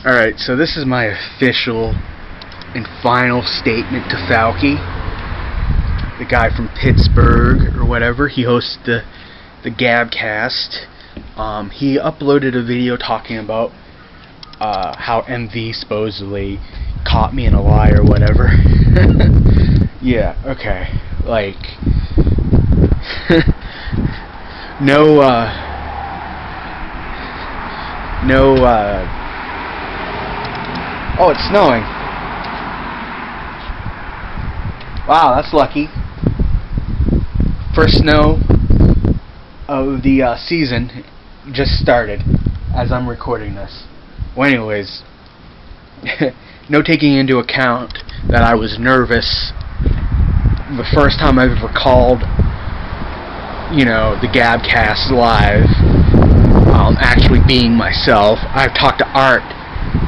Alright, so this is my official and final statement to Falky, the guy from Pittsburgh or whatever. He hosts the Gabcast. He uploaded a video talking about how MV supposedly caught me in a lie or whatever. Yeah, okay. Like, oh, it's snowing. Wow, that's lucky. First snow of the season just started as I'm recording this. Well, anyways, no taking into account that I was nervous the first time I've ever called, the Gabcast live, actually being myself. I've talked to Art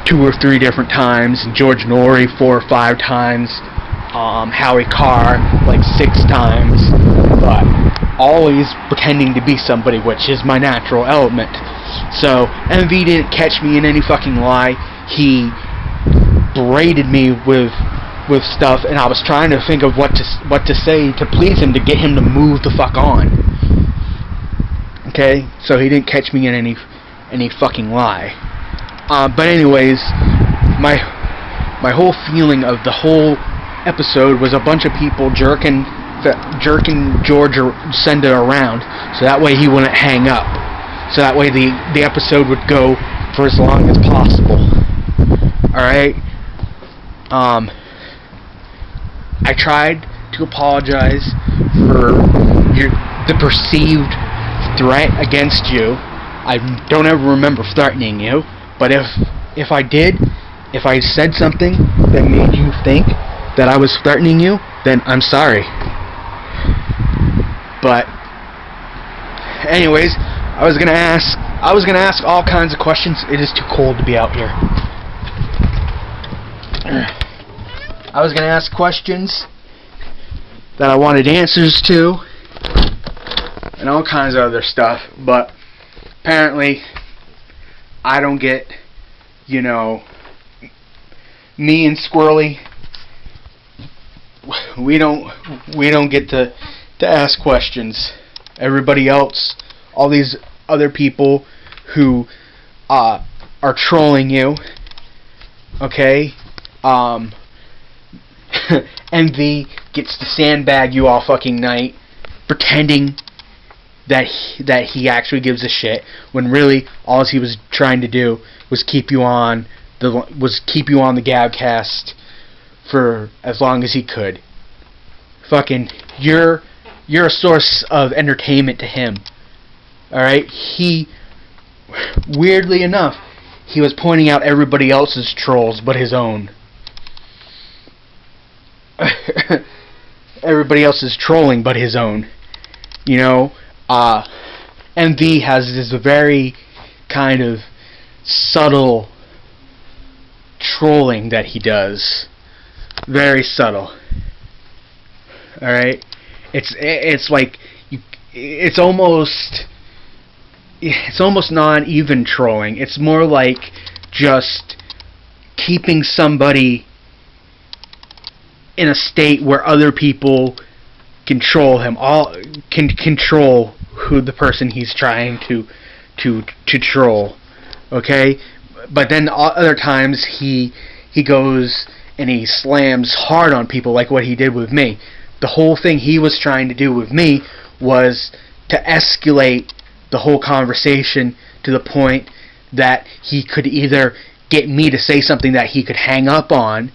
2 or 3 different times, George Nori 4 or 5 times, Howie Carr like 6 times, but always pretending to be somebody, which is my natural element. So MV didn't catch me in any fucking lie. He berated me with stuff, and I was trying to think of what to say to please him, to get him to move the fuck on. Okay, so he didn't catch me in any fucking lie. But anyways, my whole feeling of the whole episode was a bunch of people jerking George Senda around, so that way he wouldn't hang up. So that way the episode would go for as long as possible. Alright? I tried to apologize for the perceived threat against you. I don't ever remember threatening you, but if I did, if I said something that made you think that I was threatening you, then I'm sorry. But anyways, I was gonna ask all kinds of questions. It is too cold to be out here. I was gonna ask questions that I wanted answers to, and all kinds of other stuff, but apparently I don't get, me and Squirrely, we don't get to ask questions. Everybody else, all these other people who are trolling you, okay, MV gets to sandbag you all fucking night, pretending that he actually gives a shit, when really all he was trying to do was keep you on the Gabcast for as long as he could. Fucking, you're a source of entertainment to him. Alright? Weirdly enough, he was pointing out everybody else's trolls but his own. Everybody else is trolling but his own. MV has this very kind of subtle trolling that he does. Very subtle. Alright? It's like it's almost not even trolling. It's more like just keeping somebody in a state where other people control him, can control who the person he's trying to troll. Okay? But then other times he goes and he slams hard on people, like what he did with me. The whole thing he was trying to do with me was to escalate the whole conversation to the point that he could either get me to say something that he could hang up on,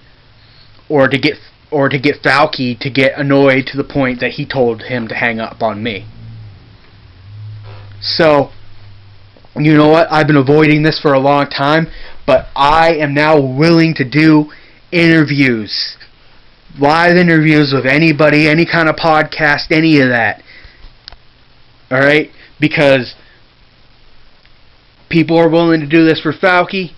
or to get Falky to get annoyed to the point that he told him to hang up on me. So, you know what? I've been avoiding this for a long time, but I am now willing to do interviews. Live interviews with anybody, any kind of podcast, any of that. Alright? Because people are willing to do this for Falky.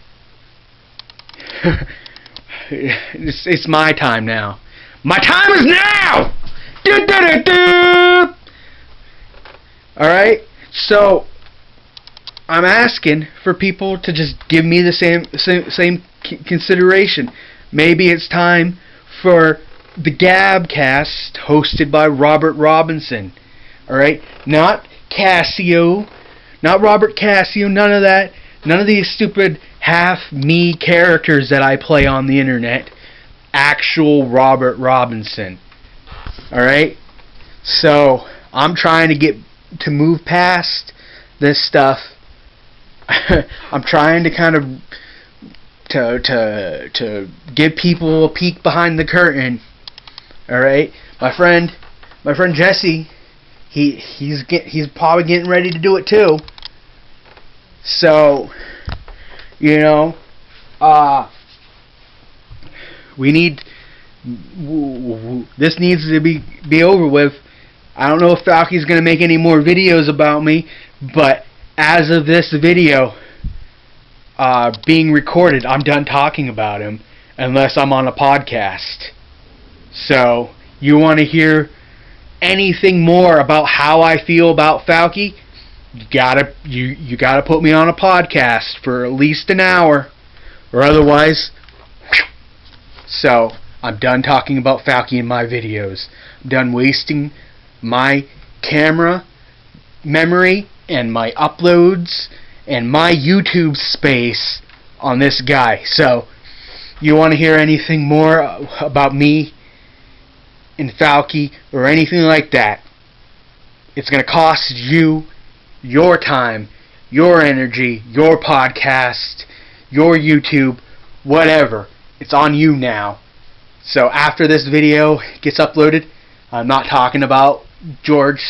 It's my time now. My time is now! Alright? So, I'm asking for people to just give me the same consideration. Maybe it's time for the Gabcast hosted by Robert Robinson. Alright? Not Cassio. Not Robert Cassio. None of that. None of these stupid half-me characters that I play on the internet. Actual Robert Robinson. Alright? So, I'm trying to move past this stuff. I'm trying to kind of to give people a peek behind the curtain. All right, my friend Jesse, he's probably getting ready to do it too. So, you know, this needs to be over with. I don't know if Falky's gonna make any more videos about me, but as of this video being recorded, I'm done talking about him unless I'm on a podcast. So, you want to hear anything more about how I feel about Falky? You gotta put me on a podcast for at least an hour, or otherwise. So, I'm done talking about Falky in my videos. I'm done wasting my camera memory and my uploads and my YouTube space on this guy. So, you want to hear anything more about me and Falky or anything like that, it's going to cost you your time, your energy, your podcast, your YouTube, whatever. It's on you now. So after this video gets uploaded, I'm not talking about George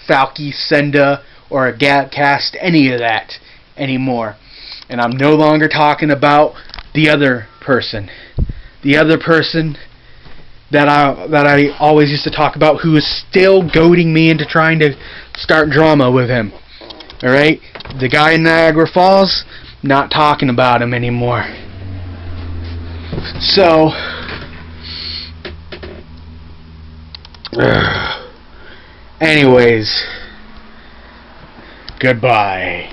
Senda or a Gabcast, any of that anymore. And I'm no longer talking about the other person. The other person that I always used to talk about, who is still goading me into trying to start drama with him. Alright? The guy in Niagara Falls, not talking about him anymore. So, anyways, goodbye.